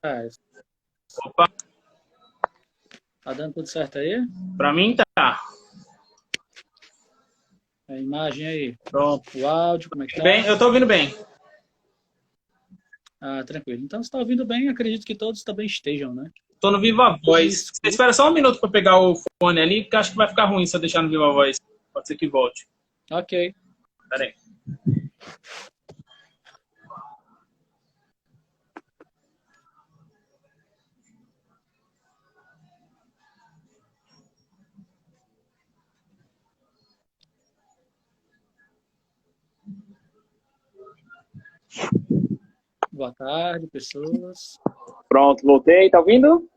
Ah, Opa, tá dando tudo certo aí? pra mim tá. A imagem aí. Pronto. O áudio, como é que Bem, tá? eu tô ouvindo bem. Ah, tranquilo. Então, se tá ouvindo bem, acredito que todos também estejam, né? Tô no Viva Me Voz. Você escuta. espera só um minuto pra pegar o fone ali, porque acho que vai ficar ruim se eu deixar no Viva Voz. Pode ser que volte. Ok. Pera aí. Boa tarde, pessoas. Pronto, voltei. Tá ouvindo?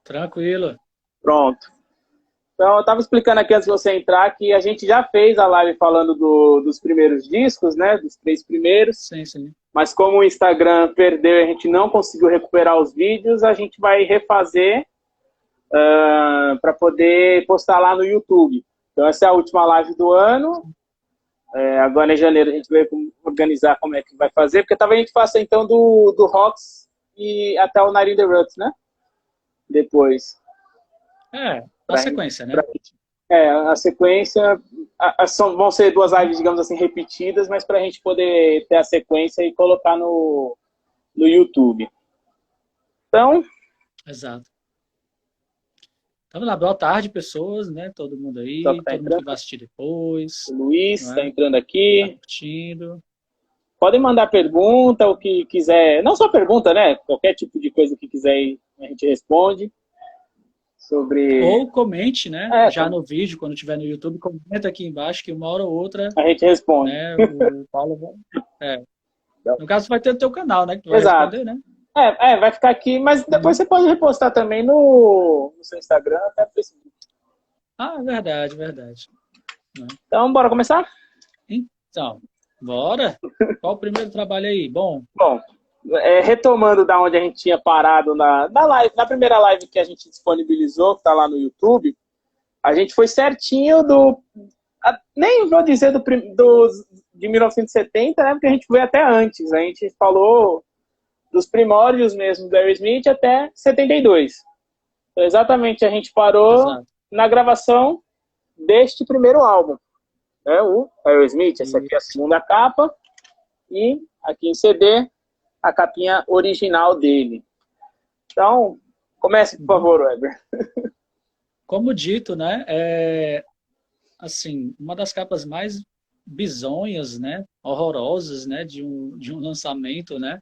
Tranquilo. Pronto. Então, eu tava explicando aqui antes de você entrar que a gente já fez a live falando dos primeiros discos, né? Dos 3 primeiros. Sim, sim. Mas como o Instagram perdeu e a gente não conseguiu recuperar os vídeos, a gente vai refazer para poder postar lá no YouTube. Então, essa é a última live do ano. Agora em janeiro a gente vai organizar como é que vai fazer, porque talvez a gente faça então do Rocks e até o Night in the Ruts, né? Depois. Na sequência, né? A sequência vão ser 2 lives, digamos assim, repetidas, mas para a gente poder ter a sequência e colocar no YouTube. Então, Exato. Então, lá, boa tarde, pessoas, né? Todo mundo só aí, que tá todo mundo que entrando. vai assistir depois, O Luiz não está é? entrando Tá aqui. curtindo. Podem mandar pergunta, o que quiser. Não só pergunta, né? Qualquer tipo de coisa que quiser a gente responde. Sobre. Ou comente, né? É, Já no vídeo, quando tiver no YouTube, comenta aqui embaixo que uma hora ou outra, a gente responde. né? O Paulo vai. No caso, vai ter o teu canal, né? Que tu vai Exato. responder, né? Vai ficar aqui, mas depois você pode repostar também no seu Instagram, até no Facebook. Ah, verdade, verdade. Né? Então, bora começar? Então, bora? Qual o primeiro trabalho aí? Bom, Bom, retomando da onde a gente tinha parado na live, na primeira live que a gente disponibilizou, que está lá no YouTube, a gente foi certinho nem vou dizer de 1970, né? Porque a gente foi até antes. A gente falou dos primórdios mesmo do Aerosmith até 72. Então, exatamente, a gente parou exato. na gravação deste primeiro álbum. Né? O Aerosmith, essa aqui é a segunda capa. E aqui em CD, a capinha original dele. Então, comece, por favor, Weber. Como dito, né? Assim, uma das capas mais bizonhas, né? Horrorosas, né? De um lançamento, né?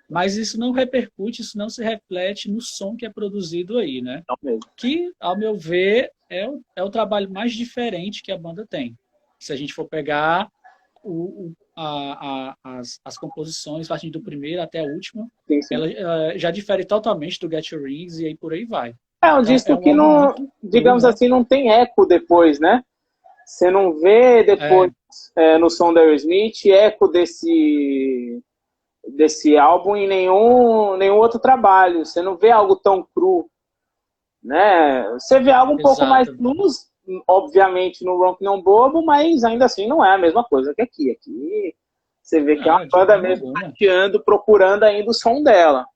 Mas isso não repercute, isso não se reflete no som que é produzido aí, né? Não mesmo. Que, ao meu ver, é o trabalho mais diferente que a banda tem. Se a gente for pegar as composições, partindo do primeiro até a última, Sim, sim. ela já difere totalmente do Get Your Rings e aí por aí vai. É um Então, é disco um que álbum não, muito cru, digamos né? assim, não tem eco depois, né? Você não vê depois no som da Aerosmith eco desse álbum em nenhum outro trabalho. Você não vê algo tão cru, né? Você vê algo um pouco mais Exato. blues, obviamente no Ronco Não Bobo, mas ainda assim não é a mesma coisa que aqui. Aqui você vê que é uma Não, de banda forma mesmo alguma. tateando, procurando ainda o som dela.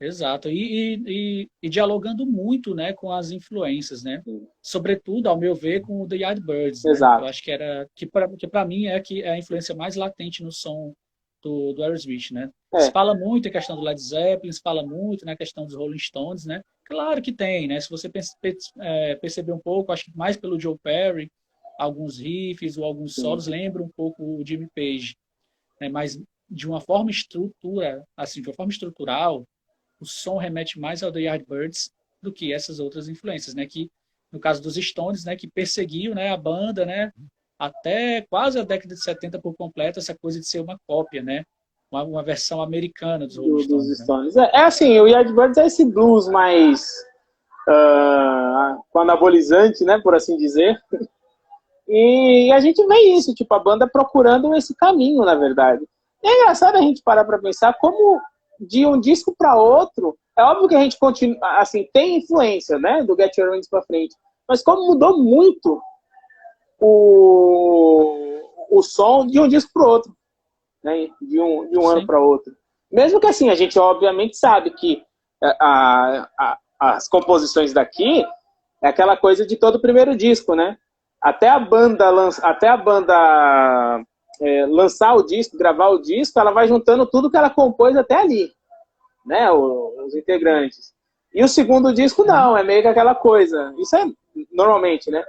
Exato. E dialogando muito, né, com as influências, né? Sobretudo, ao meu ver, com o The Yardbirds, né? Exato. Eu acho que para mim é a influência mais latente no som do Aerosmith, né? Se fala muito em questão do Led Zeppelin, se fala muito na questão dos Rolling Stones, né? Claro que tem, né? Se você perceber um pouco, acho que mais pelo Joe Perry, alguns riffs ou alguns solos lembram um pouco o Jimmy Page, né? Mas de uma forma estrutural, o som remete mais ao The Yardbirds do que essas outras influências, né? Que no caso dos Stones, né, que perseguiu, né, a banda, né, até quase a década de 70 por completo, essa coisa de ser uma cópia, né? Uma versão americana dos Rolling Dos Stones, né? Stones. Assim, o Yardbirds é esse blues mais anabolizante, né, por assim dizer. E a gente vê isso, tipo, a banda procurando esse caminho, na verdade. E é engraçado a gente parar pra pensar como de um disco para outro, é óbvio que a gente continua, assim, tem influência, né, do Get Your Wings pra frente, mas como mudou muito o som de um disco pro outro. né, de um ano para outro. Mesmo que assim, a gente obviamente sabe que as composições daqui é aquela coisa de todo o primeiro disco, né? Até a banda lançar o disco, gravar o disco, ela vai juntando tudo que ela compôs até ali, né? Os integrantes. E o segundo disco não, é meio que aquela coisa. Isso é normalmente, né?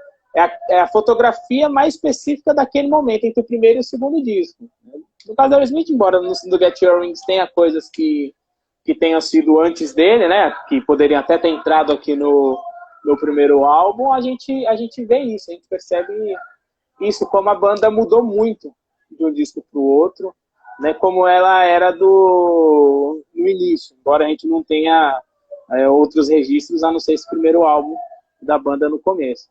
É a fotografia mais específica daquele momento, entre o primeiro e o segundo disco. No caso do Aerosmith, embora no Get Your Wings tenha coisas que tenham sido antes dele, né? Que poderiam até ter entrado aqui no primeiro álbum, a gente vê isso, a gente percebe isso, como a banda mudou muito de um disco para o outro, né? Como ela era no início, embora a gente não tenha outros registros, a não ser esse primeiro álbum da banda no começo.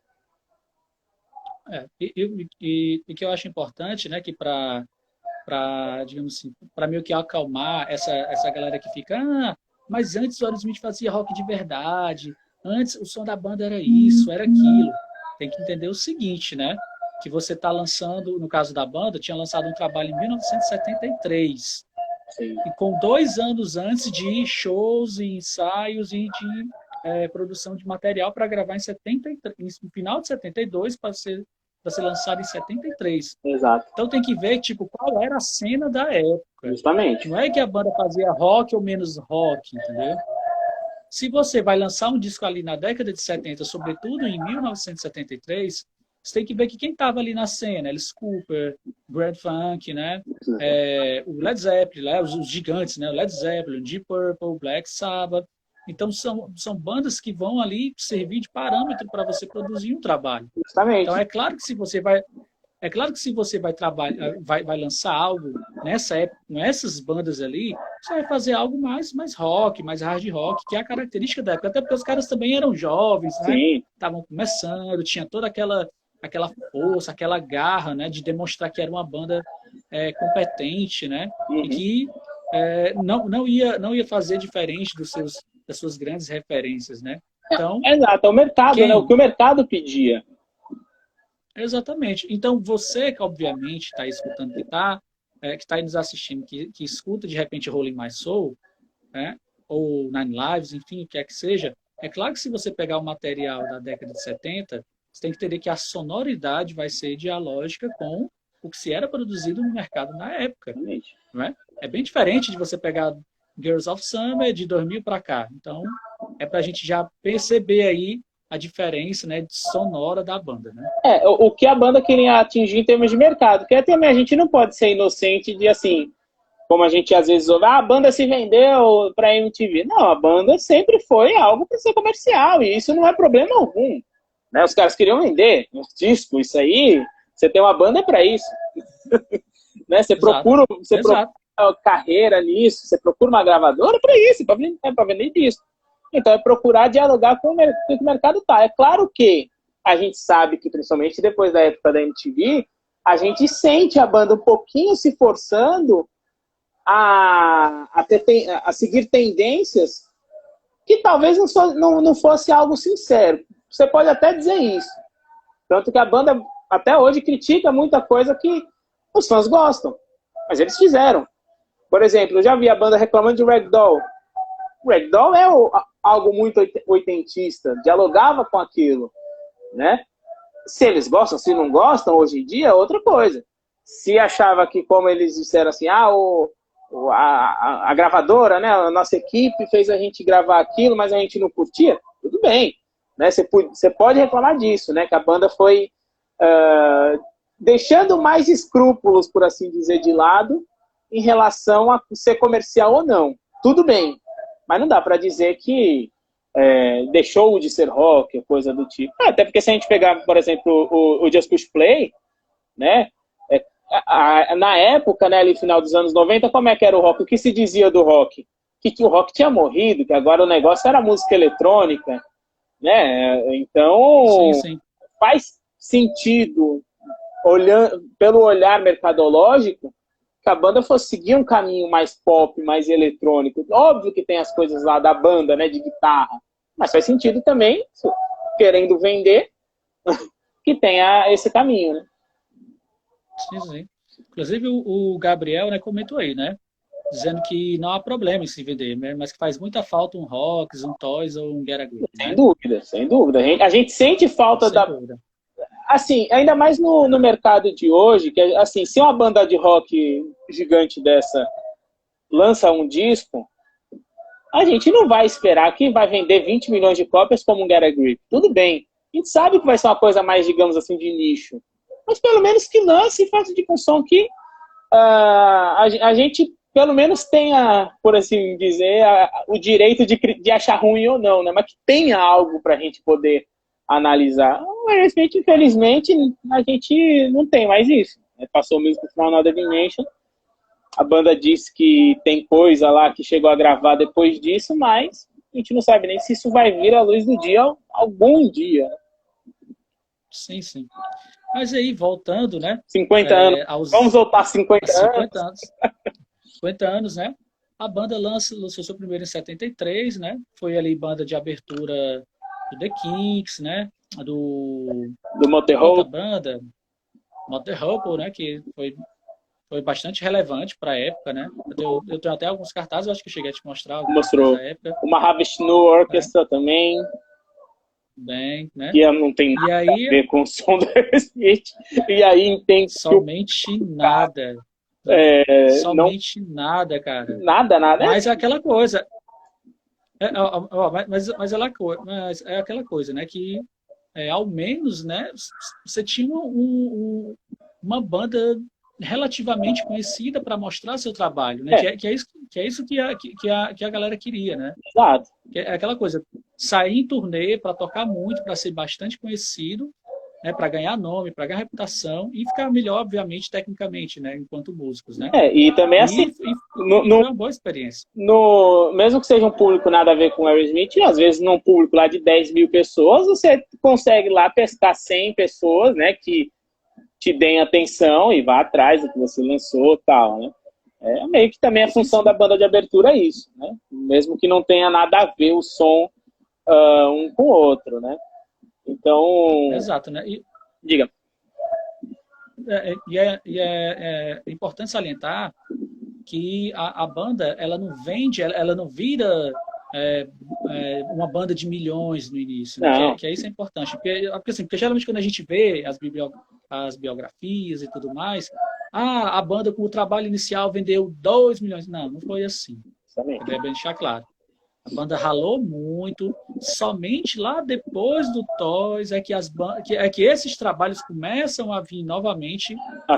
E que eu acho importante, né, que para digamos assim, para meio que acalmar essa galera que fica, mas antes o Aerosmith fazia rock de verdade, antes o som da banda era isso, era aquilo. Tem que entender o seguinte, né, que você está lançando, no caso da banda, tinha lançado um trabalho em 1973, Sim. e com 2 anos antes de shows e ensaios e de produção de material para gravar no final de 72 para ser lançado em 73. Exato. Então tem que ver tipo, qual era a cena da época. Justamente. Não é que a banda fazia rock ou menos rock, entendeu? Se você vai lançar um disco ali na década de 70, sobretudo em 1973, você tem que ver que quem estava ali na cena, Alice Cooper, Grand Funk, né? O Led Zeppelin, né? Os gigantes, né? O Led Zeppelin, Deep Purple, Black Sabbath. Então são bandas que vão ali servir de parâmetro para você produzir um trabalho. Justamente. Então é claro que se você vai trabalhar, vai lançar algo nessa época, com essas bandas ali, você vai fazer algo mais rock, mais hard rock, que é a característica da época. Até porque os caras também eram jovens, né? Estavam começando, tinha toda aquela força, aquela garra, né, de demonstrar que era uma banda competente, né? E que não ia fazer diferente das suas grandes referências, né? Então, exato, é o mercado, né? O que o mercado pedia. Exatamente. Então, você que obviamente está escutando, que está aí nos assistindo, que escuta de repente Rolling My Soul, né? Ou Nine Lives, enfim, o que é que seja, é claro que se você pegar o material da década de 70, você tem que entender que a sonoridade vai ser dialógica com o que se era produzido no mercado na época. Não é? É bem diferente de você pegar Girls of Summer de 2000 para cá. Então, é para a gente já perceber aí a diferença, né, sonora da banda, né? O que a banda queria atingir em termos de mercado. Porque também a gente não pode ser inocente de, assim, como a gente às vezes ouve, a banda se vendeu para MTV. Não, a banda sempre foi algo para ser comercial, e isso não é problema algum. Né? Os caras queriam vender um disco, isso aí, você tem uma banda para isso. Né? Você procura carreira nisso, você procura uma gravadora para isso, para vender disco. Então é procurar dialogar com o que o mercado tá. É claro que a gente sabe que, principalmente depois da época da MTV, a gente sente a banda um pouquinho se forçando a seguir tendências que talvez não fosse algo sincero. Você pode até dizer isso. Tanto que a banda até hoje critica muita coisa que os fãs gostam. Mas eles fizeram. Por exemplo, eu já vi a banda reclamando de Ragdoll. Ragdoll é algo muito oitentista, dialogava com aquilo, né? Se eles gostam, se não gostam, hoje em dia é outra coisa. Se achava que, como eles disseram assim, a gravadora, né, a nossa equipe fez a gente gravar aquilo, mas a gente não curtia, tudo bem, né? Você pode reclamar disso, né? Que a banda foi deixando mais escrúpulos, por assim dizer, de lado, em relação a ser comercial ou não. Tudo bem. Mas não dá para dizer que deixou de ser rock, coisa do tipo. Até porque se a gente pegar, por exemplo, o Just Push Play, né? Na época, né, ali no final dos anos 90, como é que era o rock? O que se dizia do rock? Que o rock tinha morrido, que agora o negócio era música eletrônica, né? Então, sim. Faz sentido, pelo olhar mercadológico, que a banda fosse seguir um caminho mais pop, mais eletrônico. Óbvio que tem as coisas lá da banda, né, de guitarra, mas faz sentido também, querendo vender, que tenha esse caminho, né? Sim. Inclusive o Gabriel, né, comentou aí, né? Dizendo que não há problema em se vender, né, mas que faz muita falta um Rocks, um Toys ou um Get a Grip, Sem né? dúvida, sem dúvida. A gente sente falta Sem da... dúvida. Assim, ainda mais no mercado de hoje, que assim, se uma banda de rock gigante dessa lança um disco, a gente não vai esperar que vai vender 20 milhões de cópias como um Get a Grip. Tudo bem. A gente sabe que vai ser uma coisa mais, digamos assim, de nicho. Mas pelo menos que lance e faça de um som que a gente pelo menos tenha, por assim dizer, o direito de achar ruim ou não, né? Mas que tenha algo para a gente poder analisar. Mas, infelizmente, a gente não tem mais isso. Passou mesmo pro final Another Dimension. A banda disse que tem coisa lá que chegou a gravar depois disso, mas a gente não sabe nem se isso vai vir à luz do dia algum dia. Sim, sim. Mas aí, voltando, né? 50 anos. Vamos voltar a 50 anos. 50 anos, né? A banda lançou seu primeiro em 73, né? Foi ali banda de abertura do The Kinks, né? Do Motorhead. Outra banda, Motorhead, né? Que foi bastante relevante para a época, né? Eu tenho até alguns cartazes, eu acho que eu cheguei a te mostrar algumas coisas da época. Uma Mahavishnu Orchestra também. Bem, né? Que não tem nada a ver com o som do Aerosmith. E aí tem somente nada. Somente nada, cara. Nada. Mas é aquela coisa. Mas é aquela coisa, né? Que ao menos, né? Você tinha uma banda relativamente conhecida para mostrar seu trabalho, né? Que é isso que a galera queria, né? Exato. É aquela coisa, sair em turnê para tocar muito, para ser bastante conhecido, né? Para ganhar nome, para ganhar reputação e ficar melhor, obviamente, tecnicamente, né? Enquanto músicos, né? E também assim, foi uma boa experiência. Mesmo que seja um público nada a ver com o Aerosmith, às vezes num público lá de 10 mil pessoas, você consegue lá pescar 100 pessoas, né? Que te deem atenção e vá atrás do que você lançou e tal, né? Meio que também a função da banda de abertura é isso, né? Mesmo que não tenha nada a ver o som um com o outro, né? Então... Exato, né? Diga. É importante salientar que a banda, ela não vende, ela não vira uma banda de milhões no início, né? Que isso é importante. Porque geralmente quando a gente vê as biografias e tudo mais, a banda com o trabalho inicial vendeu 2 milhões. Não foi assim. É bem deixar claro. A banda ralou muito, somente lá depois do Toys é que esses trabalhos começam a vir novamente a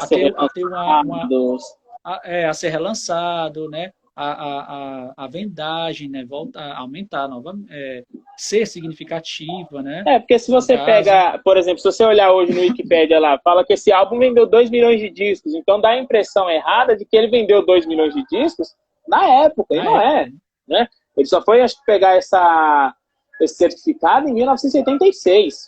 ser relançado, né? A vendagem, né? Volta a aumentar, ser significativa, né? Porque se você pega, por exemplo, se você olhar hoje no Wikipedia lá, fala que esse álbum vendeu 2 milhões de discos, então dá a impressão errada de que ele vendeu 2 milhões de discos na época, e não é, né? Ele só foi, acho que, pegar esse certificado em 1986.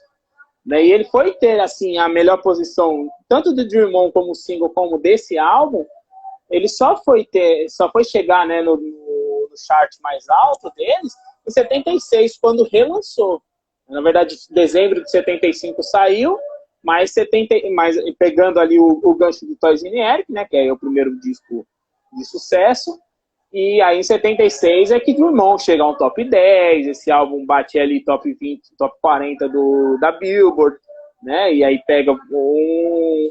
Né? E ele foi ter, assim, a melhor posição, tanto do Dream On como single, como desse álbum. Ele só foi chegar, né, no chart mais alto deles em 76, quando relançou. Na verdade, em dezembro de 75 saiu, mas pegando ali o gancho do Toys in the Eric, né, que é o primeiro disco de sucesso. E aí em 76 é que Dream On chega a um top 10, esse álbum bate ali top 20, top 40 da Billboard, né? E aí pega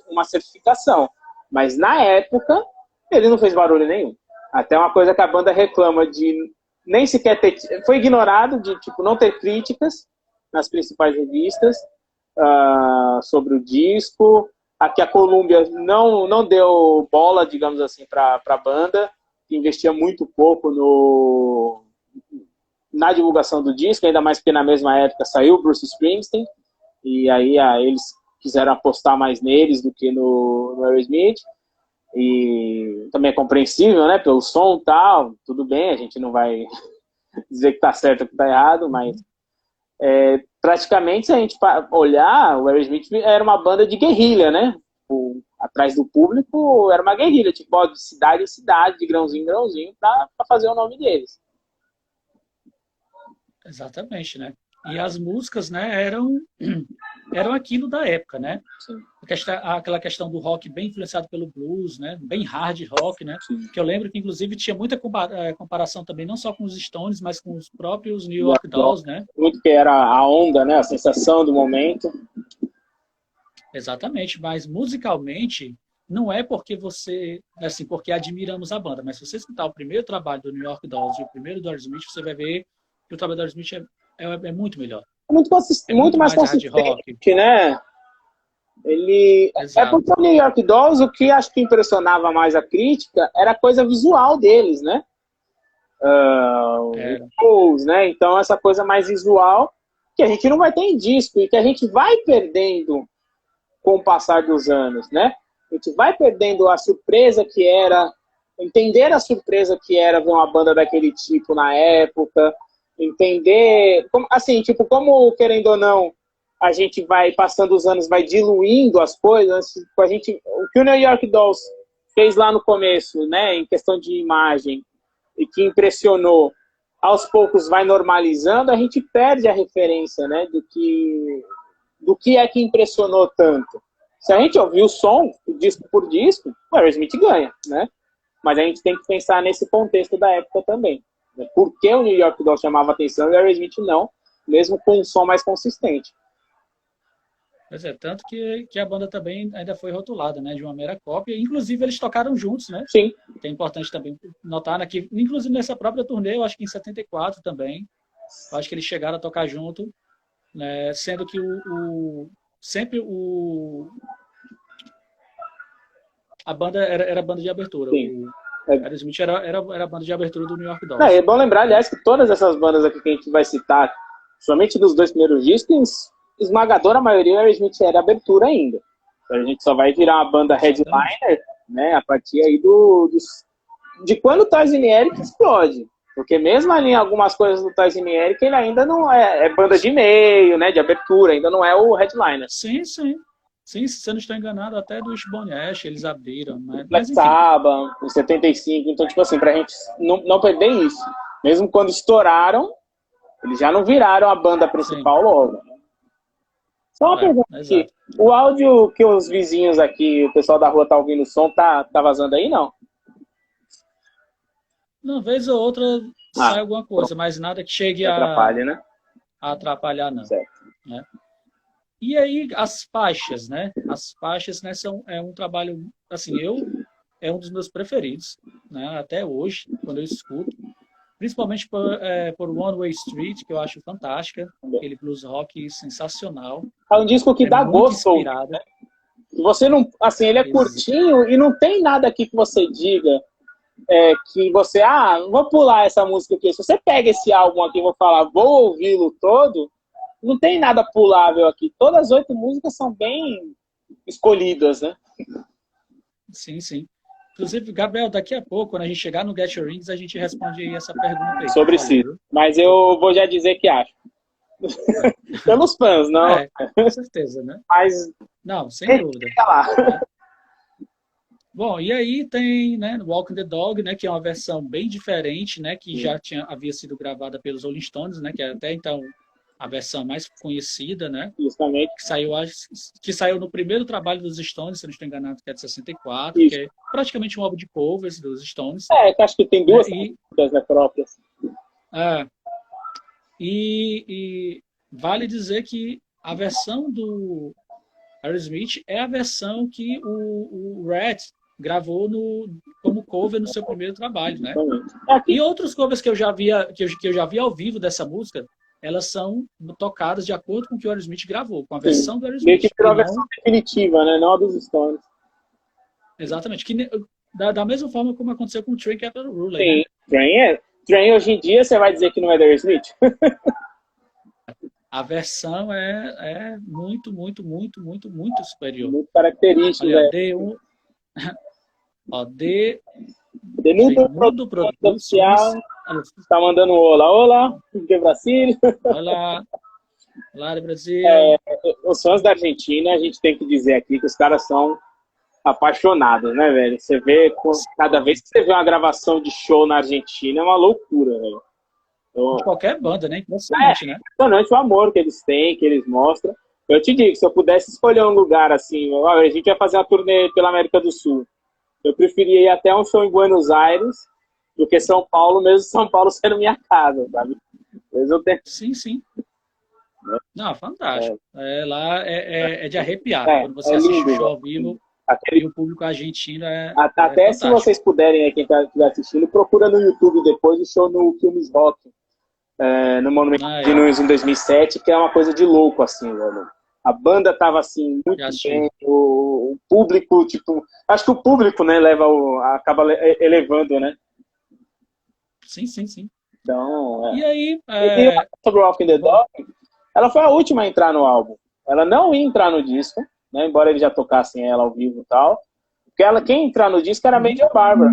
uma certificação. Mas na época, ele não fez barulho nenhum. Até uma coisa que a banda reclama de nem sequer ter... Foi ignorado de tipo não ter críticas nas principais revistas sobre o disco. Aqui a Columbia não deu bola, digamos assim, para a banda, que investia muito pouco na divulgação do disco, ainda mais porque na mesma época saiu o Bruce Springsteen, e aí eles quiseram apostar mais neles do que no Aerosmith, e também é compreensível, né, pelo som e tal, tudo bem, a gente não vai dizer que tá certo ou que tá errado, mas praticamente, se a gente olhar, o Aerosmith era uma banda de guerrilha, né, atrás do público, era uma guerrilha, tipo, de cidade em cidade, de grãozinho em grãozinho, para fazer o nome deles. Exatamente, né? E as músicas, né, eram eram aquilo da época, né? Sim. Aquela questão do rock bem influenciado pelo blues, né? Bem hard rock, né? Sim. Que eu lembro que, inclusive, tinha muita comparação também, não só com os Stones, mas com os próprios New York Dolls, né? Muito que era a onda, né? A sensação do momento. Exatamente, mas musicalmente não é porque você, assim, porque admiramos a banda, mas se você escutar o primeiro trabalho do New York Dolls e o primeiro do Aerosmith, você vai ver que o trabalho do Aerosmith é muito melhor. Muito mais consistente, né? Ele... Exato. É porque o New York Dolls, o que acho que impressionava mais a crítica era a coisa visual deles, né? Os, né? Então, essa coisa mais visual que a gente não vai ter em disco e que a gente vai perdendo com o passar dos anos, né? A gente vai perdendo a surpresa que era, entender a surpresa que era ver uma banda daquele tipo na época, entender, assim, tipo, como, querendo ou não, a gente vai, passando os anos, vai diluindo as coisas, tipo, o que o New York Dolls fez lá no começo, né, em questão de imagem, e que impressionou, aos poucos vai normalizando, a gente perde a referência, né, do que é que impressionou tanto. Se a gente ouvir o som, disco por disco, o Aerosmith ganha, né? Mas a gente tem que pensar nesse contexto da época também. Né? Por que o New York Dolls chamava atenção e o Aerosmith não, mesmo com um som mais consistente. Pois é, tanto que a banda também ainda foi rotulada, né, de uma mera cópia. Inclusive, eles tocaram juntos, né? Sim. Que é importante também notar, né, que, inclusive nessa própria turnê, eu acho que em 74 também, eu acho que eles chegaram a tocar junto, né, sendo que sempre a banda era a banda de abertura. Sim. O Aerosmith era a banda de abertura do New York Dolls. Não, é bom lembrar, aliás, que todas essas bandas aqui que a gente vai citar, somente dos 2 primeiros discos, esmagadora maioria o Aerosmith era abertura ainda. Então a gente só vai virar uma banda headliner, né, a partir aí de quando o Tarzan Eric explode. Porque mesmo ali em algumas coisas do Tarzan Eric, ele ainda não é banda de meio, né, de abertura, ainda não é o headliner. Sim, sim. Sim, se você não está enganado, até do Wishbone Ash eles abriram. Black Sabbath, em 75. Então, tipo assim, pra gente não perder isso. Mesmo quando estouraram, eles já não viraram a banda principal logo. Só uma pergunta aqui. O áudio que os vizinhos aqui, o pessoal da rua tá ouvindo o som, tá vazando aí, não? Uma vez ou outra sai alguma coisa, mas nada que chegue a atrapalhar, não. Certo. Né? E aí, as faixas, né? As faixas, né, é um trabalho, assim, é um dos meus preferidos, né? Até hoje, quando eu escuto. Principalmente por One Way Street, que eu acho fantástica. Aquele blues rock sensacional. É um disco que dá gosto. Né? Você não, assim, ele é curtinho e não tem nada aqui que você diga que você, vou pular essa música aqui. Se você pega esse álbum aqui e vou falar, vou ouvi-lo todo, não tem nada pulável aqui. Todas as 8 músicas são bem escolhidas, né? Sim, sim. Inclusive, Gabriel, daqui a pouco, quando a gente chegar no Get Your Rings, a gente responde aí essa pergunta aí. Sobre si. Mas eu vou já dizer que acho. Pelos fãs, não? Com certeza, né? Mas... Não, sem dúvida. Né? Bom, e aí tem, né, Walking the Dog, né, que é uma versão bem diferente, né, que já havia sido gravada pelos Rolling Stones, né, que é até então a versão mais conhecida, né? Justamente. Que saiu no primeiro trabalho dos Stones, se não estou enganado, que é de 64, Isso. que é praticamente um álbum de covers dos Stones. Que acho que tem 2 músicas, né, próprias. E vale dizer que a versão do Aerosmith é a versão que o Rat gravou como cover no seu primeiro trabalho, né? E outros covers que eu já vi ao vivo dessa música, elas são tocadas de acordo com o que o Aerosmith gravou, com a versão do Aerosmith. Meio que virou a versão definitiva, né? Não a dos Stones. Exatamente. Da mesma forma como aconteceu com o Train Capital Rule. Sim, né? Train hoje em dia você vai dizer que não é do Aerosmith? A versão é muito, muito, muito, muito, muito superior. Muito característica. Olha, Denudo Produtos Oficial. Está mandando um olá, de Brasil. Olá, Brasil. Os fãs da Argentina, a gente tem que dizer aqui que os caras são apaixonados, né, velho? Você vê, cada vez que você vê uma gravação de show na Argentina, é uma loucura, velho. De qualquer banda, né? Impressionante, né? Impressionante o amor que eles têm, que eles mostram. Eu te digo, se eu pudesse escolher um lugar assim, a gente vai fazer uma turnê pela América do Sul. Eu preferia ir até um show em Buenos Aires do que São Paulo, mesmo São Paulo sendo minha casa, sabe? Mas eu tenho... Sim, sim. Não, fantástico. Lá é de arrepiar. Quando você é assiste o lindo, show ao vivo aquele... e o público argentino é Até se fantástico. vocês puderem, quem estiver assistindo, procura no YouTube depois o show no Filmes Rock, no Monumento de Nunes em 2007, que é uma coisa de louco, assim, velho. A banda tava, assim, muito bem, o público, tipo... Acho que o público, né, acaba elevando, né? Sim, sim, sim. Então, E aí... E sobre Walking the Dog, ela foi a última a entrar no álbum. Ela não ia entrar no disco, né, embora eles já tocassem ela ao vivo e tal. Porque quem entrar no disco era a Major Barbara.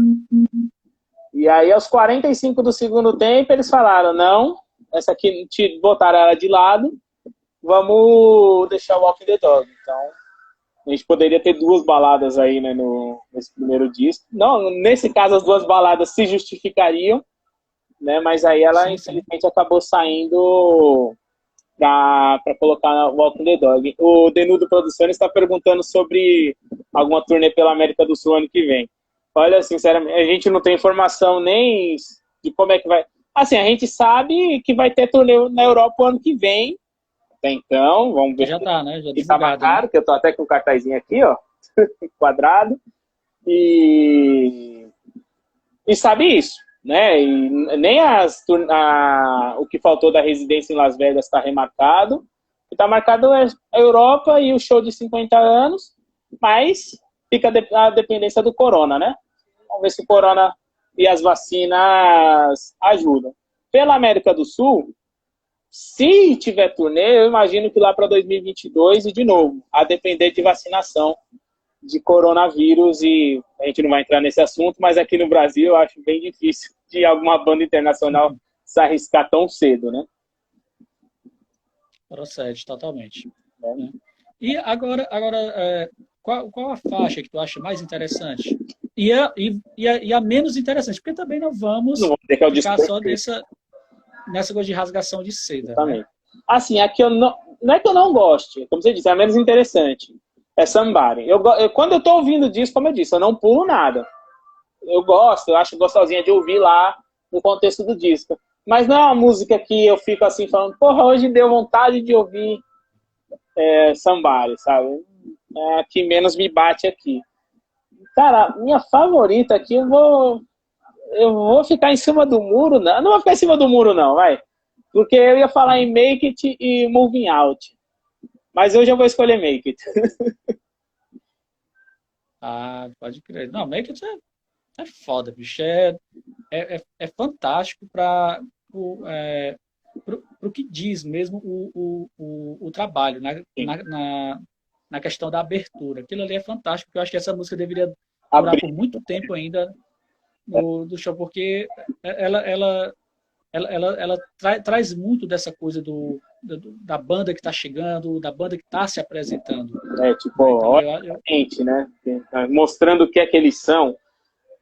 E aí, aos 45 do segundo tempo, eles falaram, não, essa aqui, botaram ela de lado, vamos deixar o Walking the Dog. Então, a gente poderia ter 2 baladas aí, né, nesse primeiro disco. Não, nesse caso, as 2 baladas se justificariam, né, mas aí ela, infelizmente, acabou saindo para colocar o Walking the Dog. O Denudo Produções está perguntando sobre alguma turnê pela América do Sul ano que vem. Olha, sinceramente, a gente não tem informação nem de como é que vai... Assim, a gente sabe que vai ter turnê na Europa ano que vem. Até então, vamos ver. Já tá, né? Já e tá marcado, né? Que eu tô até com o cartazinho aqui, ó, quadrado. E sabe isso, né? E nem o que faltou da residência em Las Vegas está remarcado. O que está marcado é a Europa e o show de 50 anos, mas fica a dependência do corona, né? Vamos ver se o corona e as vacinas ajudam. Pela América do Sul, se tiver turnê, eu imagino que lá para 2022 e de novo, a depender de vacinação de coronavírus, e a gente não vai entrar nesse assunto, mas aqui no Brasil eu acho bem difícil de alguma banda internacional se arriscar tão cedo, né? Procede, totalmente. Né? E agora qual a faixa que tu acha mais interessante? E a menos interessante? Porque também não vamos ficar só nessa coisa de rasgação de seda. Né? Assim, aqui não é que eu não goste, como você disse, é a menos interessante. É Somebody. Quando eu tô ouvindo disso, como eu disse, eu não pulo nada. Eu gosto, eu acho gostosinha de ouvir lá no contexto do disco. Mas não é uma música que eu fico assim falando, porra, hoje deu vontade de ouvir Somebody, sabe? É a que menos me bate aqui. Cara, minha favorita aqui, eu vou ficar em cima do muro, não. Eu não vou ficar em cima do muro, não, vai. Porque eu ia falar em Make It e Moving Out. Mas hoje eu vou escolher Make It. Pode crer. Não, Make It é foda, bicho. É fantástico para o que diz mesmo o trabalho na questão da abertura. Aquilo ali é fantástico, porque eu acho que essa música deveria durar por muito tempo ainda do show, porque ela traz muito dessa coisa da banda que está chegando, da banda que está se apresentando. Então, né? Mostrando o que é que eles são,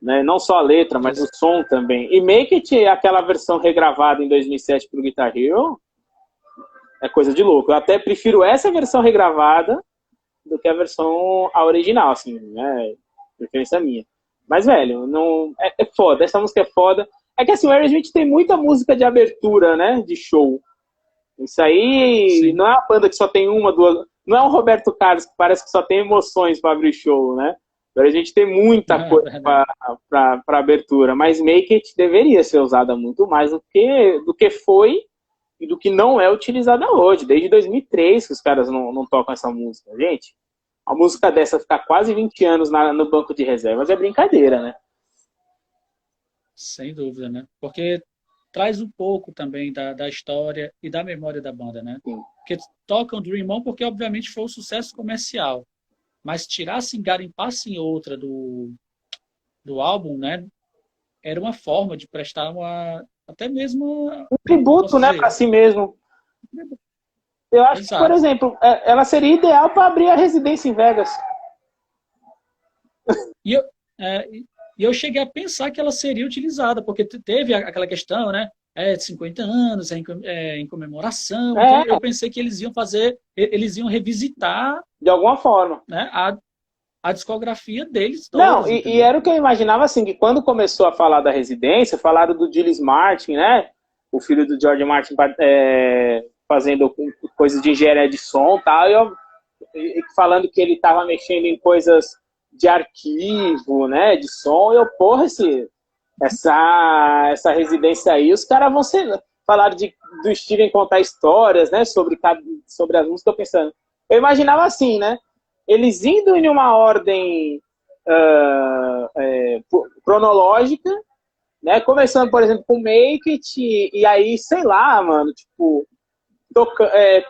né? Não só a letra, mas o som também. E Make It, aquela versão regravada em 2007 para o Guitar Hero, é coisa de louco. Eu até prefiro essa versão regravada do que a original, assim, né? Preferência minha. Mas, velho, não é foda. Essa música é foda. É que assim, o Aerosmith tem muita música de abertura, né? De show. Isso aí não é uma banda que só tem uma, 2... Não é um Roberto Carlos que parece que só tem emoções para abrir show, né? A gente tem muita coisa para abertura. Mas Make It deveria ser usada muito mais do que foi e do que não é utilizada hoje. Desde 2003 que os caras não tocam essa música. Gente, a música dessa ficar quase 20 anos no banco de reservas é brincadeira, né? Sem dúvida, né? Porque traz um pouco também da história e da memória da banda, né? Sim. Porque tocam Dream On porque, obviamente, foi um sucesso comercial. Mas tirassem, garimpassem outra do álbum, né? Era uma forma de prestar até mesmo... Um tributo, né? Para si mesmo. Eu acho que, por exemplo, ela seria ideal para abrir a residência em Vegas. E eu cheguei a pensar que ela seria utilizada, porque teve aquela questão, né? de 50 anos, em comemoração. Então, eu pensei que eles iam revisitar de alguma forma, né, a discografia deles todos. Não, e era o que eu imaginava, assim, que quando começou a falar da Residência, falaram do Gilles Martin, né? O filho do George Martin fazendo coisas de engenharia de som e tal, e falando que ele estava mexendo em coisas de arquivo, né? De som, e eu, porra, essa residência aí, os caras vão falar do Steven contar histórias, né? Sobre as músicas, eu pensando. Eu imaginava assim, né? Eles indo em uma ordem cronológica, né? Começando, por exemplo, com Make It, e aí, sei lá, mano, tipo,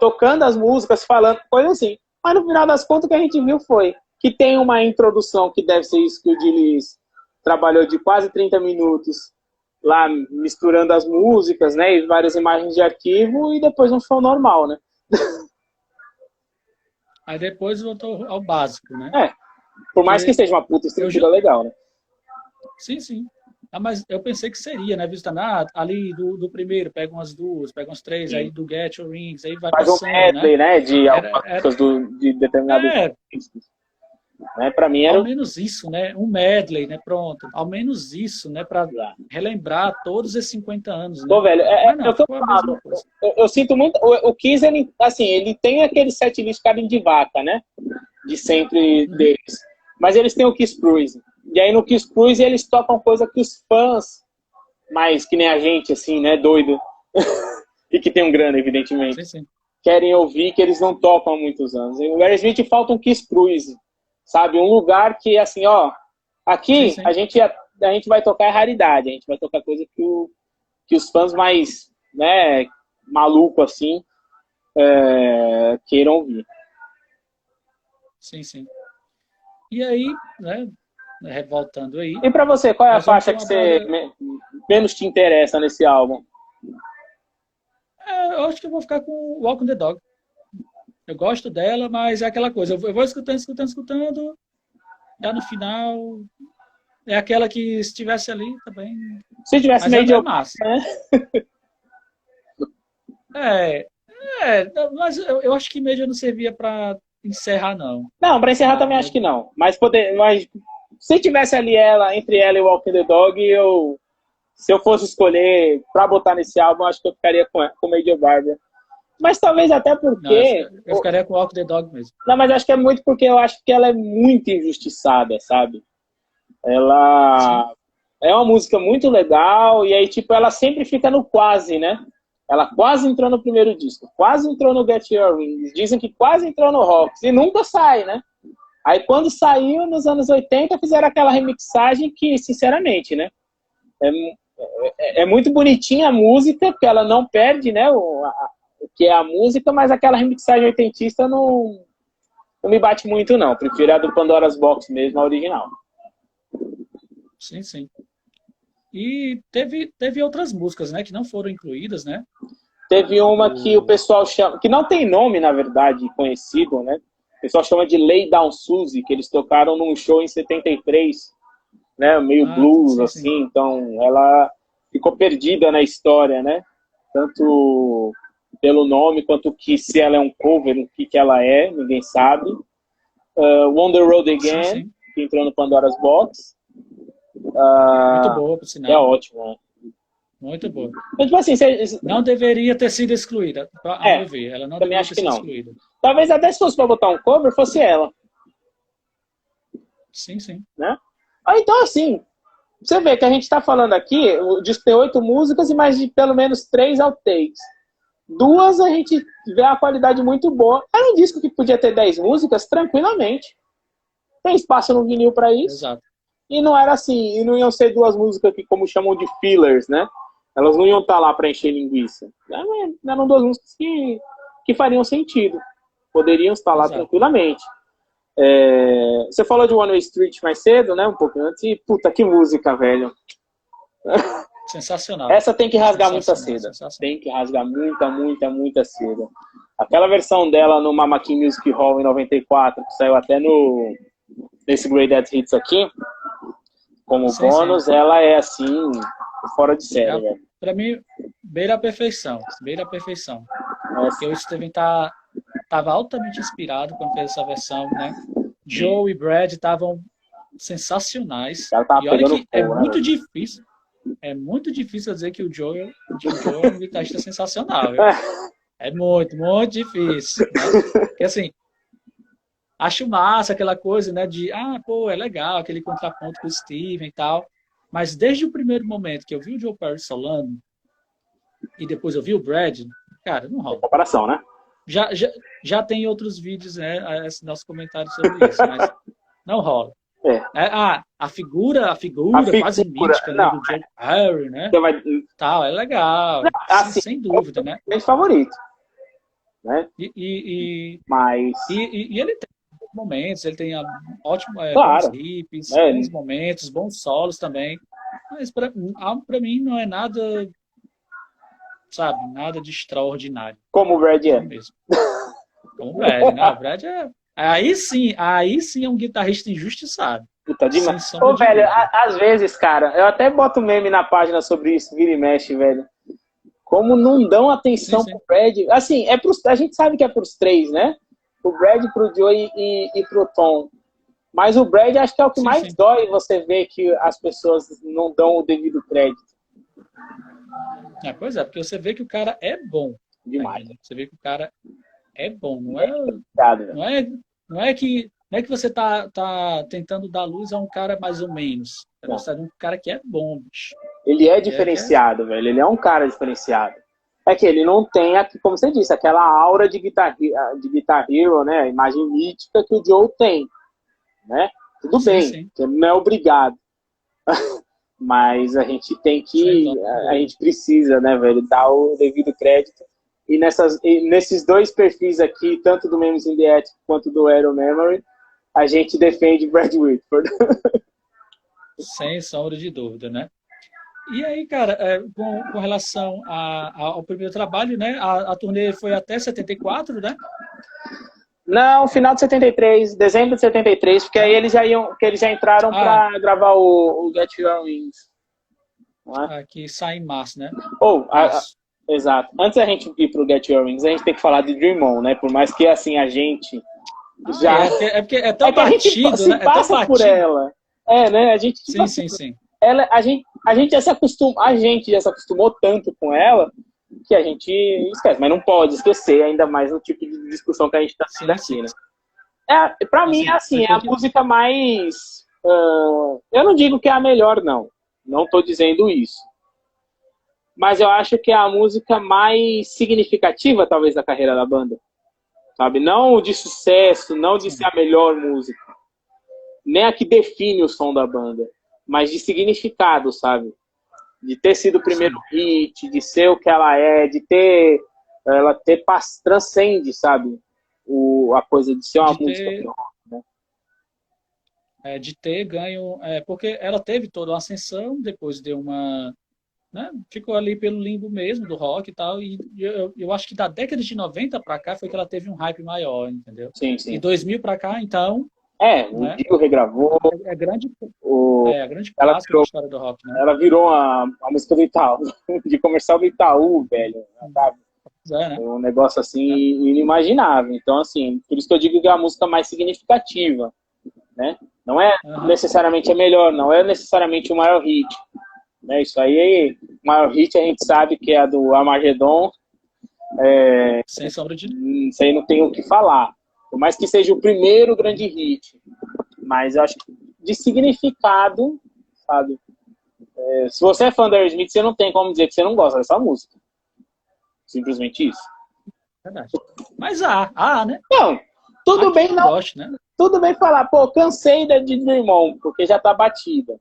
tocando as músicas, falando, coisa assim. Mas no final das contas, o que a gente viu foi que tem uma introdução que deve ser isso que o Gilles trabalhou de quase 30 minutos, lá misturando as músicas, né? E várias imagens de arquivo, e depois um show normal, né? Aí depois voltou ao básico, né? Por mais que seja uma puta estrutura legal, né? Sim, sim. Mas eu pensei que seria, né? Visto ali do primeiro, pega umas duas, pega umas três, sim. Aí do Get Your Rings, aí vai faz passando, um medley, né? De algumas de determinados discos. Né? Para mim era ao menos isso, né? Um medley, né? Pronto. Ao menos isso, né? Para relembrar todos esses 50 anos. Né? Pô, velho, eu sinto muito. O Kiss, ele, assim, ele tem aquele setlist carne de vaca, né? De sempre deles. Mas eles têm o Kiss Cruise. E aí no Kiss Cruise eles tocam coisa que os fãs, mais que nem a gente, assim, né? Doido. E que tem um grana, evidentemente. Sim. Querem ouvir, que eles não tocam há muitos anos. E o Aerosmith falta um Kiss Cruise. Sabe, um lugar que, assim, ó, aqui sim. A gente vai tocar raridade, a gente vai tocar coisa que os fãs mais, né, maluco assim, queiram ouvir. Sim, sim. E aí, né, voltando aí... E pra você, qual é a faixa que você menos te interessa nesse álbum? Eu acho que eu vou ficar com Walk on the Dog. Eu gosto dela, mas é aquela coisa. Eu vou escutando. Já no final, é aquela que se estivesse ali também. Se tivesse meio de massa. Mas eu acho que Major não servia para encerrar, não. Não, para encerrar também acho que não. Mas se tivesse ali entre ela e Walk the Dog, se eu fosse escolher para botar nesse álbum, acho que eu ficaria com Major Barbara. Mas talvez até porque... Não, eu ficaria com Walk the Dog mesmo. Não, mas acho que é muito porque eu acho que ela é muito injustiçada, sabe? Ela Sim. É uma música muito legal e aí, tipo, ela sempre fica no quase, né? Ela quase entrou no primeiro disco, quase entrou no Get Your Rings, dizem que quase entrou no Rocks e nunca sai, né? Aí quando saiu, nos anos 80, fizeram aquela remixagem que, sinceramente, né? É muito bonitinha a música, porque ela não perde, né? O que é a música, mas aquela remixagem oitentista não me bate muito, não. Prefiro a do Pandora's Box mesmo, a original. Sim, sim. E teve outras músicas, né, que não foram incluídas, né? Teve uma que o pessoal chama, que não tem nome, na verdade, conhecido, né? O pessoal chama de Lay Down Suzy, que eles tocaram num show em 73, né? Meio blues, sim, assim. Sim. Então, ela ficou perdida na história, né? Tanto pelo nome, quanto que se ela é um cover, o que ela é, ninguém sabe. On the Road Again, sim. Que entrou no Pandora's Box. Muito boa, por sinal. É ótimo, né? Muito boa. Então, tipo assim, não deveria ter sido excluída, a meu ver. Ela não também deveria acho ter que sido não. excluída. Talvez até se fosse para botar um cover, fosse ela. Sim, sim. Né? Então, assim, você vê que a gente está falando aqui, o disco tem 8 músicas e mais de pelo menos 3 outtakes. 2 a gente vê a qualidade muito boa. Era um disco que podia ter 10 músicas tranquilamente. Tem espaço no vinil para isso. Exato. E não era assim, e não iam ser 2 músicas que, como chamam de fillers, né? Elas não iam estar lá para encher linguiça. Eram 2 músicas que fariam sentido. Poderiam estar lá tranquilamente. Você falou de One Way Street mais cedo, né? Um pouco antes. E, puta, que música, velho. Sensacional. Essa tem que rasgar muita seda. Tem que rasgar muita seda. Aquela versão dela no Mamaki Music Hall em 94, que saiu até nesse Greatest Hits aqui, como bônus, ela é assim, fora de série. Pra mim, beira a perfeição, beira a perfeição. Porque o Steven estava altamente inspirado quando fez essa versão, né? Joe e Brad estavam sensacionais. E olha que é muito difícil. É muito difícil dizer que o Joe é um guitarrista sensacional. Viu? É muito, muito difícil. Né? Porque assim, acho massa aquela coisa, né? De, pô, é legal, aquele contraponto com o Steven e tal. Mas desde o primeiro momento que eu vi o Joe Perry solando e depois eu vi o Brad, cara, não rola. Comparação, né? Já tem outros vídeos, né? Nossos comentários sobre isso, mas não rola. A figura quase mítica, né, do Joe Perry, né? Tal, é legal. Não, assim, sem dúvida, né? Meu favorito. Né? Mas ele tem momentos, ele tem ótimos bons riffs, bons momentos, bons solos também. Mas para mim não é nada, sabe, nada de extraordinário. Como o Brad é. Mesmo. Como o Brad, né? O Brad é... Aí sim é um guitarrista injustiçado. Puta demais. Ô, velho, às vezes, cara, eu até boto meme na página sobre isso, vira e mexe, velho. Como não dão atenção pro Brad. Assim, a gente sabe que é pros três, né? Pro Brad, pro Joey e pro Tom. Mas o Brad acho que é o que mais dói você ver que as pessoas não dão o devido crédito. Pois é, porque você vê que o cara é bom. Demais. Você vê que o cara é bom. Não é que você tá tentando dar luz a um cara mais ou menos. Você tá um cara que é bom, bicho. Ele é diferenciado, velho. Ele é um cara diferenciado. É que ele não tem, como você disse, aquela aura de Guitar Hero, né? A imagem mítica que o Joe tem. Né? Tudo bem, que não é obrigado. Mas a gente tem que... A gente precisa, né, velho? Dar o devido crédito. E nesses dois perfis aqui, tanto do Memes in the Attic quanto do Aero Memory, a gente defende Brad Whitford. Sem sombra de dúvida, né? E aí, cara, com relação ao primeiro trabalho, né? A turnê foi até 74, né? Não, final de 73, dezembro de 73, porque aí eles já entraram para gravar o Get Your Wings. Que sai em março, né? Exato. Antes da gente ir pro Get Your Wings, a gente tem que falar de Dream On, né? Por mais que, assim, a gente já... porque é tão batido, né? Passa por ela. Né? A gente... Sim. A gente já se acostumou tanto com ela que a gente esquece. Mas não pode esquecer, ainda mais no tipo de discussão que a gente tá tendo aqui, né? Pra mim, assim, é a música mais... eu não digo que é a melhor, não. Não tô dizendo isso. Mas eu acho que é a música mais significativa, talvez, da carreira da banda. Sabe? Não de sucesso, não de ser a melhor música. Nem a que define o som da banda. Mas de significado, sabe? De ter sido o primeiro hit, de ser o que ela é, de ter... Ela transcende, sabe? A coisa de ser uma música melhor, né? De ter ganho... porque ela teve toda uma ascensão, depois deu uma... Né? Ficou ali pelo limbo mesmo do rock e tal, e eu acho que da década de 90 pra cá foi que ela teve um hype maior, entendeu? Sim. E 2000 pra cá, então... o Dio regravou. A grande ela clássica da história do rock, né? Ela virou a música do Itaú, de comercial do Itaú, velho, sabe? Né? Um negócio assim inimaginável. Então, assim, por isso que eu digo que é a música mais significativa, né? Não é necessariamente a melhor, não é necessariamente o maior hit. Né? Isso aí, o maior hit a gente sabe que é a do Armageddon. Sem sombra de dúvida. Isso aí não tem o que falar. Por mais que seja o primeiro grande hit. Mas eu acho que de significado, sabe? Se você é fã da Aerosmith, você não tem como dizer que você não gosta dessa música. Simplesmente isso. Verdade. Mas né? Não, tudo bem não. Gosto, né? Tudo bem falar, cansei de Dream On, porque já tá batida.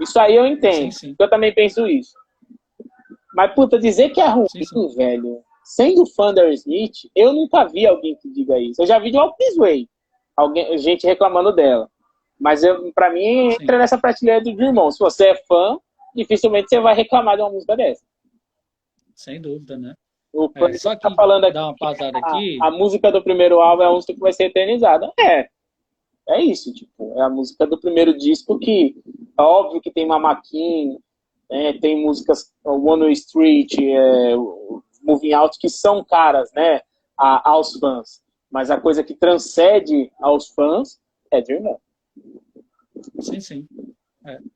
Isso aí eu entendo. Sim. Eu também penso isso. Mas, dizer que é ruim, velho, sendo fã da Aerosmith, eu nunca vi alguém que diga isso. Eu já vi de Walk This Way, gente reclamando dela. Mas, pra mim, entra nessa prateleira do Dream On. Se você é fã, dificilmente você vai reclamar de uma música dessa. Sem dúvida, né? Só que tá falando aqui, dá uma passada aqui. A música do primeiro álbum é a música que vai ser eternizada. É isso, tipo, é a música do primeiro disco que é óbvio que tem Mama King, né? Tem músicas, One Way Street, Moving Out, que são caras, né, aos fãs. Mas a coisa que transcende aos fãs é Dream On. Sim, sim.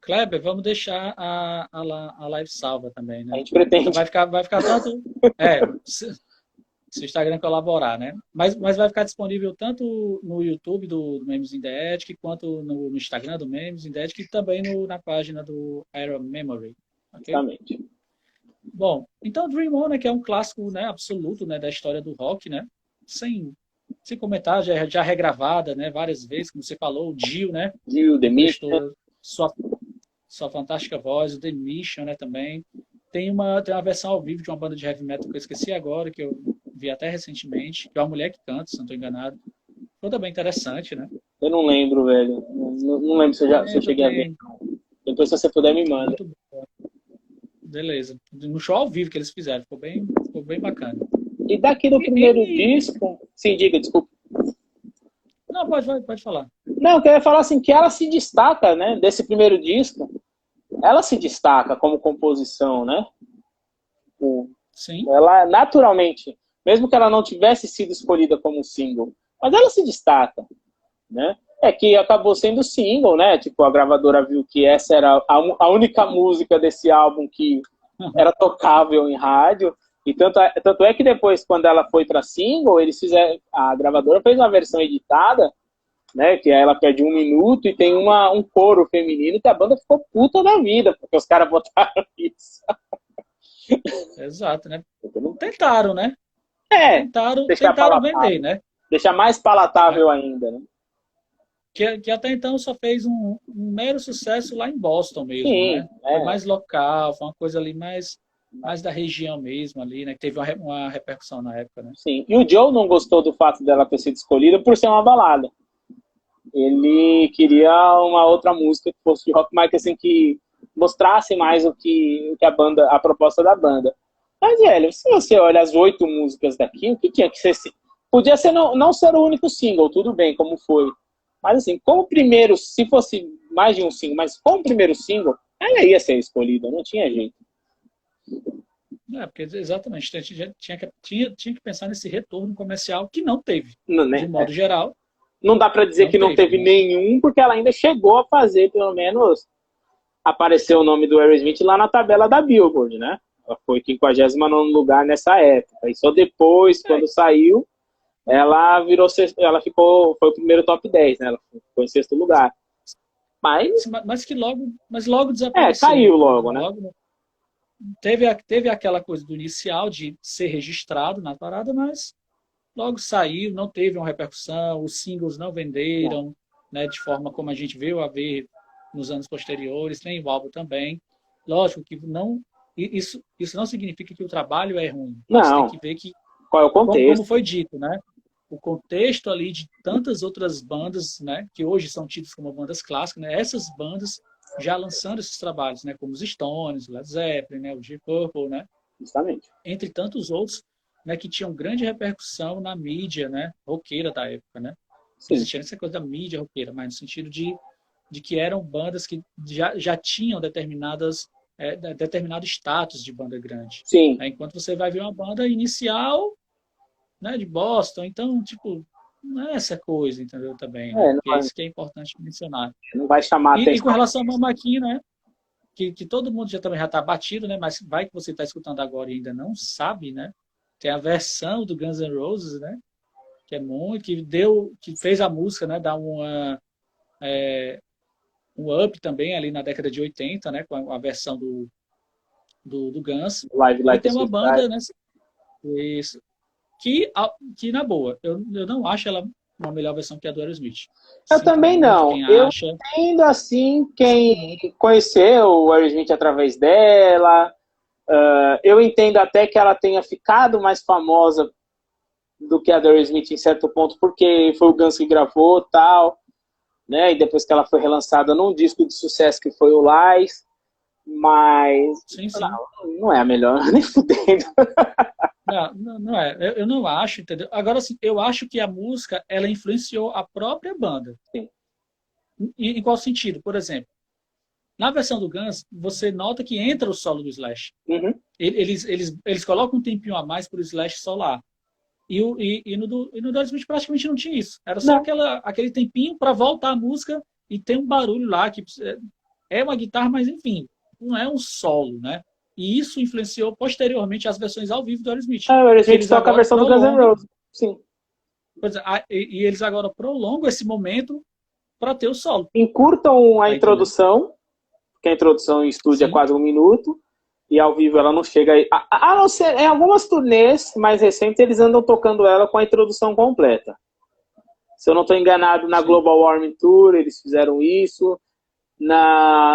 Kleber, vamos deixar a live salva também, né? A gente pretende. Então vai ficar tanto... se o Instagram colaborar, né? Mas vai ficar disponível tanto no YouTube do Memes in the Attic, quanto no Instagram do Memes in the Attic, e também na página do Iron Memory. Okay? Exatamente. Bom, então Dream On, né, que é um clássico, né, absoluto, né, da história do rock, né? Sem comentar, já regravada, né, várias vezes, como você falou, o Dio, né? Dio, The Mission. Sua fantástica voz, o The Mission, né, também. Tem uma versão ao vivo de uma banda de heavy metal que eu esqueci agora, que eu vi até recentemente, que é uma mulher que canta, se não estou enganado. Foi também interessante, né? Eu não lembro, velho. Não lembro se eu cheguei a ver. Depois, se você puder, me manda. Muito bom. Beleza. No show ao vivo que eles fizeram, ficou bem bacana. E daqui do primeiro disco... Sim, diga, desculpa. Não, pode falar. Não, eu queria falar assim, que ela se destaca, né, desse primeiro disco. Ela se destaca como composição, né? Sim. Ela, naturalmente, mesmo que ela não tivesse sido escolhida como single, mas ela se destaca, né? É que acabou sendo single, né? Tipo, a gravadora viu que essa era a única música desse álbum que era tocável em rádio. E tanto é que depois, quando ela foi para single, a gravadora fez uma versão editada, né? Que aí ela perde 1 minuto e tem um coro feminino, que a banda ficou puta da vida, porque os caras botaram isso. Exato, né? Tentaram, né? Tentaram vender, né? Deixar mais palatável ainda, né? Que até então só fez um mero sucesso lá em Boston mesmo, sim, né? Foi mais local, foi uma coisa ali mais da região mesmo ali, né? Que teve uma repercussão na época, né? Sim, e o Joe não gostou do fato dela ter sido escolhida por ser uma balada. Ele queria uma outra música que fosse de rock, mas assim, que mostrasse mais o que a proposta da banda. Mas, velho, se você olha as 8 músicas daqui, o que tinha que ser... Podia ser não ser o único single, tudo bem, como foi. Mas, assim, como primeiro, se fosse mais de um single, mas como primeiro single, ela ia ser escolhida, não tinha jeito. Porque exatamente, tinha que pensar nesse retorno comercial que não teve, né? De modo geral. Não dá para dizer que não teve nenhum, porque ela ainda chegou a fazer, pelo menos, aparecer o nome do Aerosmith lá na tabela da Billboard, né? Ela foi 59º lugar nessa época. E só depois, quando saiu, ela foi o primeiro top 10, né? Ela ficou em 6º lugar. Mas logo desapareceu. Caiu logo, né? Teve aquela coisa do inicial de ser registrado na parada, mas logo saiu, não teve uma repercussão, os singles não venderam, né, de forma como a gente veio a ver nos anos posteriores, nem o álbum também. Lógico que isso não significa que o trabalho é ruim. Não. Você tem que ver qual é o contexto. Como foi dito, né? O contexto ali de tantas outras bandas, né, que hoje são tidas como bandas clássicas, né? Essas bandas já lançando esses trabalhos, né, como os Stones, o Led Zeppelin, né, o Deep Purple, né? Justamente. Entre tantos outros, né, que tinham grande repercussão na mídia, né, roqueira da época, né? Não existia essa coisa da mídia roqueira, mas no sentido de que eram bandas que já tinham determinado status de banda grande. Sim. Né? Enquanto você vai ver uma banda inicial, né, de Boston, então, tipo, não é essa coisa, entendeu? Também, né? É isso que é importante mencionar. Não vai chamar atenção. E com relação ao Mamaki, né? Que todo mundo já está batido, né? Mas vai que você está escutando agora e ainda não sabe, né? Tem a versão do Guns N' Roses, né? Que é muito, que fez a música, né? Dar um up também ali na década de 80, né? Com a versão do Guns. E tem uma banda, né? Isso. Que na boa, eu não acho ela uma melhor versão que a do Aerosmith. Eu também não. Eu entendo assim quem conheceu o Aerosmith através dela. Eu entendo até que ela tenha ficado mais famosa do que a do Aerosmith em certo ponto, porque foi o Guns que gravou e tal, né? E depois que ela foi relançada num disco de sucesso que foi o Lies. Mas sim. Não é a melhor, nem fudendo. Não é. Eu não acho, entendeu? Agora, assim, eu acho que a música, ela influenciou a própria banda. Sim. Em qual sentido? Por exemplo, Na versão do Guns, você nota que entra o solo do Slash. Uhum. Eles colocam um tempinho a mais para o Slash solar. E no Aerosmith praticamente não tinha isso. Era só aquele tempinho para voltar a música e tem um barulho lá que é uma guitarra, mas enfim, não é um solo, né? E isso influenciou posteriormente as versões ao vivo do Aerosmith. O Aerosmith toca a versão do Guns N' Roses. Sim. E eles agora prolongam esse momento para ter o solo. Encurtam a introdução, porque a introdução em estúdio é quase 1 minuto, e ao vivo ela não chega aí. A não ser, em algumas turnês mais recentes, eles andam tocando ela com a introdução completa. Se eu não estou enganado, na Global Warming Tour eles fizeram isso.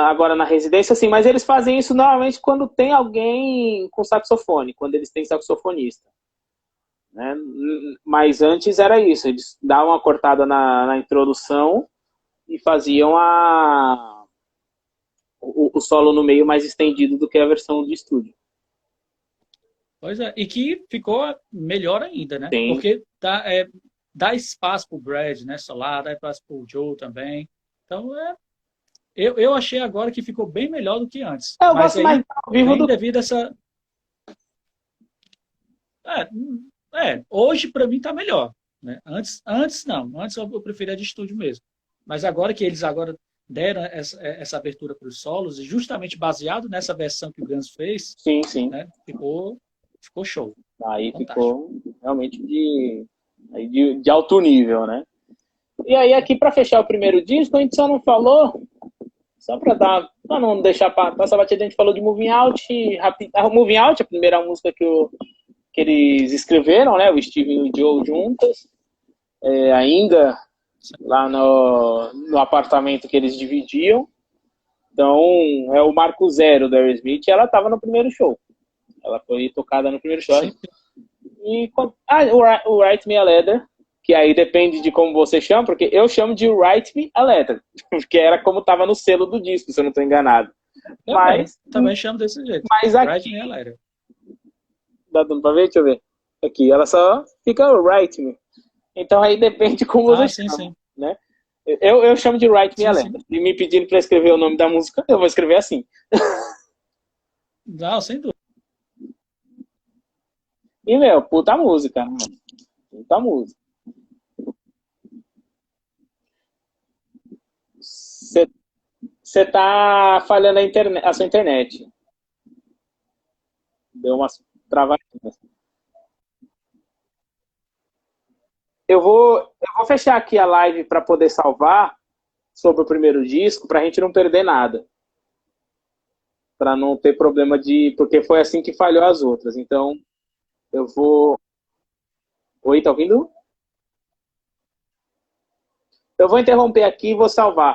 Agora na residência, sim, mas eles fazem isso normalmente quando tem alguém com saxofone, quando eles têm saxofonista. Né? Mas antes era isso, eles davam uma cortada na introdução e faziam o solo no meio mais estendido do que a versão de estúdio. Pois é, e que ficou melhor ainda, né? Sim. Porque dá espaço pro Brad, né? Solar, dá espaço pro Joe também. Então, eu achei agora que ficou bem melhor do que antes. Eu gosto mais ao vivo devido a essa... hoje para mim tá melhor. Né? Antes não. Antes eu preferia de estúdio mesmo. Mas agora que eles deram essa abertura para os solos, e justamente baseado nessa versão que o Guns fez, sim, sim. Né? Ficou show. Aí fantástico. Ficou realmente de alto nível, né? E aí aqui para fechar o primeiro disco, a gente só não falou, só para não deixar passar batida, a gente falou de Moving Out, Moving Out, a primeira música que eles escreveram, né? O Steve e o Joe juntas, ainda lá no apartamento que eles dividiam. Então, é o marco zero da Aerosmith, e ela estava no primeiro show. Ela foi tocada no primeiro show. Sim. E o Write Me a Letter, que aí depende de como você chama, porque eu chamo de Write Me a Letter, porque era como estava no selo do disco, se eu não estou enganado. Também chamo desse jeito. Mas aqui, Write Me a Letter. Dá dando pra ver? Deixa eu ver. Aqui, ela só fica Write Me. Então aí depende de como você chama. Sim. Né? Eu chamo de Write Me a Letter. E me pedindo para escrever o nome da música, eu vou escrever assim. Não, sem dúvida. E, puta música. Puta música. Você tá falhando a sua internet. Deu umas travadinhas. Eu vou fechar aqui a live para poder salvar sobre o primeiro disco, para a gente não perder nada. Para não ter problema porque foi assim que falhou as outras. Então, eu vou... Oi, tá ouvindo? Eu vou interromper aqui e vou salvar.